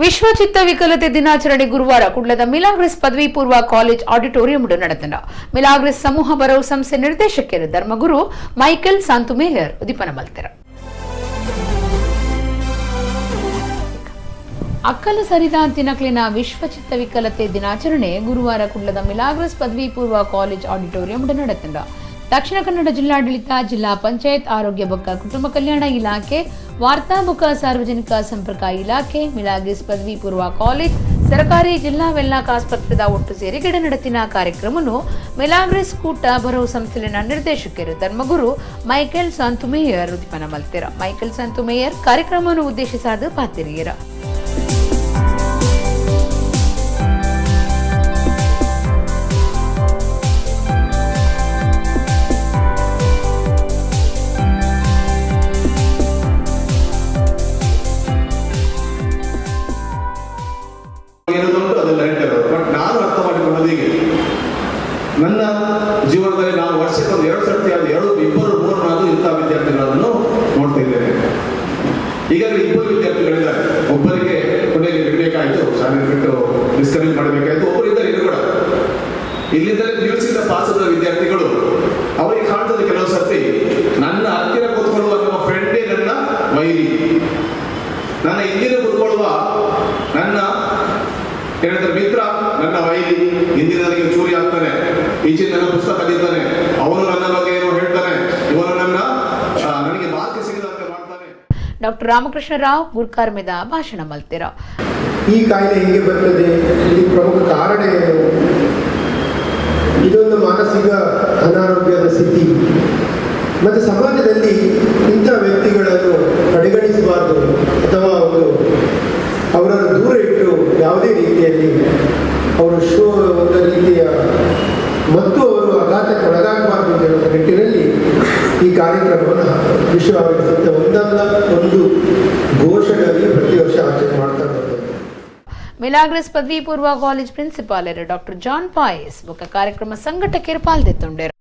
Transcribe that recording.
ವಿಶ್ವ ಚಿತ್ತ ವಿಕಲತೆ ದಿನಾಚರಣೆ ಗುರುವಾರ ಕುಡ್ಲದ ಮಿಲಾಗ್ರೆಸ್ ಪದವಿ ಪೂರ್ವ ಕಾಲೇಜ್ ಆಡಿಟೋರಿಯಂ ನಡೆದ ಮಿಲಾಗ್ರೆಸ್ ಸಮೂಹ ಬರವು ಸಂಸ್ಥೆ ನಿರ್ದೇಶಕರು ಧರ್ಮಗುರು ಮೈಕೆಲ್ ಸಾಂತುಮೇಯರ್ ಉದಿಪನ ಮಲ್ತೆರ ಅಕ್ಕಲ ಸರಿದಾಂತಿನಕ್ಲಿನ ವಿಶ್ವ ಚಿತ್ತ ವಿಕಲತೆ ದಿನಾಚರಣೆ ಗುರುವಾರ ಕುಡ್ಲದ ಮಿಲಾಗ್ರೆಸ್ ಪದವಿ ಪೂರ್ವ ಕಾಲೇಜ್ ಆಡಿಟೋರಿಯಂ ನಡೆದ ದಕ್ಷಿಣ ಕನ್ನಡ ಜಿಲ್ಲಾಡಳಿತ ಜಿಲ್ಲಾ ಪಂಚಾಯತ್ ಆರೋಗ್ಯ ಬೊಕ್ಕ ಕುಟುಂಬ ಕಲ್ಯಾಣ ಇಲಾಖೆ ವಾರ್ತಾ ಬೊಕ್ಕ ಸಾರ್ವಜನಿಕ ಸಂಪರ್ಕ ಇಲಾಖೆ ಮಿಲಾಗ್ರೆಸ್ ಪದವಿ ಪೂರ್ವ ಕಾಲೇಜ್ ಸರ್ಕಾರಿ ಜಿಲ್ಲಾ ವೆಲ್ನಾಕ್ ಆಸ್ಪತ್ರೆದ ಒಟ್ಟು ಸೇರಿ ನಡೆತಿನ ಕಾರ್ಯಕ್ರಮವನ್ನು ಮಿಲಾಗ್ರೆಸ್ ಕೂಟ ಬರವು ಸಂಸ್ಥೆಯ ನಿರ್ದೇಶಕರು ಧರ್ಮಗುರು ಮೈಕೆಲ್ ಸಾಂತುಮೇಯರ್ ಉದ್ದಿಪನ ಮಲ್ತೆರ ಮೈಕೆಲ್ ಸಾಂತುಮೇಯರ್ ಕಾರ್ಯಕ್ರಮವನ್ನು ಉದ್ದೇಶಿಸಾದ ಪಾತಿರಿಯರ ನಾನು ಅರ್ಥ ಮಾಡಿಕೊಳ್ಳೋದು ಹೀಗೆ, ನನ್ನ ಜೀವನದಲ್ಲಿ ನಾನು ವರ್ಷಕ್ಕೊಂದು 2 ಸರ್ತಿ ಅದು 2-3 ಇಂಥ ವಿದ್ಯಾರ್ಥಿಗಳನ್ನು ನೋಡ್ತಾ ಇದ್ದೇನೆ. ಈಗಾಗಲೇ 2 ವಿದ್ಯಾರ್ಥಿಗಳಿದ್ದಾರೆ. ಒಬ್ಬರಿಗೆ ಕೊನೆಗೆ ಬಿಡಬೇಕಾಯ್ತು, ಶಾಲೆ ಬಿಟ್ಟು ಡಿಸ್ಕರೇಜ್ ಮಾಡಬೇಕಾಯ್ತು. ಒಬ್ಬರಿದ್ದಾರೆ ಇದು ಕೂಡ ಇಲ್ಲಿಂದಲೇ ನಿಲ್ಲಿಸಿದ ಪಾಸದ ವಿದ್ಯಾರ್ಥಿಗಳು. ಅವರಿಗೆ ಕಾಣ್ತದೆ ಕೆಲವು ಸರ್ತಿ ನನ್ನ ಹತ್ತಿರ ಕೂತ್ಕೊಳ್ಳುವ ನಮ್ಮ ಫ್ರೆಂಡೇ ನನ್ನ ವೈರಿ, ನನ್ನ ಹಿಂದಿನ ಕೂತ್ಕೊಳ್ಳುವ ನನ್ನ ಏನಂದ್ರೆ ಮಿತ್ರ ನನ್ನ ವೈರಿ, ಹಿಂದಿನ ನನಗೆ ಚೂರಿ ಆಗ್ತಾನೆ, ಈಚಿನ ನನ್ನ ಪುಸ್ತಕ ಕದೀತಾನೆ, ಅವನು ನನ್ನ ಬಗ್ಗೆ ಏನೋ ಹೇಳ್ತಾನೆ, ಇವನು ನನಗೆ ಮಾರ್ಕ್ ಸಿಗದಂತೆ ಮಾಡ್ತಾನೆ. ಡಾಕ್ಟರ್ ರಾಮಕೃಷ್ಣ ರಾವ್ ಗುರ್ಕಾರ್ ಮೇದ ಭಾಷಣ ಮಲ್ತೆರ. ಈ ಕಾಯಿಲೆ ಹೇಗೆ ಬರ್ತದೆ, ಈ ಪ್ರಮುಖ ಕಾರಣ ಏನು, ಇದೊಂದು ಮಾನಸಿಕ ಅನಾರೋಗ್ಯದ ಸ್ಥಿತಿ ಮತ್ತು ಸಮಾಜದಲ್ಲಿ ಇಂಥ ವ್ಯಕ್ತಿಗಳನ್ನು ಕಡೆಗಣಿಸಬಾರದು ಅಥವಾ ಅವರನ್ನು ದೂರ ಇಟ್ಟು ಯಾವುದೇ ರೀತಿಯಲ್ಲಿ ಅವರು ಒಂದು ರೀತಿಯ ಮತ್ತು ಅವರು ಆಘಾತಕ್ಕೆ ಒಳಗಾಗಬಾರದು ಎನ್ನುವ ನಿಟ್ಟಿನಲ್ಲಿ ಈ ಕಾರ್ಯಕ್ರಮವನ್ನು ವಿಶ್ವ ಆರೋಗ್ಯ ಸಂಸ್ಥೆ ಒಂದಲ್ಲ ಒಂದು ಘೋಷಣೆಯಲ್ಲಿ ಪ್ರತಿ ವರ್ಷ ಆಚರಣೆ ಮಾಡ್ತಾ ಬರ್ತದೆ. ಮಿಲಾಗ್ರೆಸ್ ಪದವಿ ಪೂರ್ವ ಕಾಲೇಜ್ ಪ್ರಿನ್ಸಿಪಾಲರ್ ಡಾಕ್ಟರ್ ಜಾನ್ ಪಾಯಸ್ ಕಾರ್ಯಕ್ರಮ ಸಂಘಟಕರು ಪಾಲ್ಗೊಳ್ಳುತ್ತಾರೆ.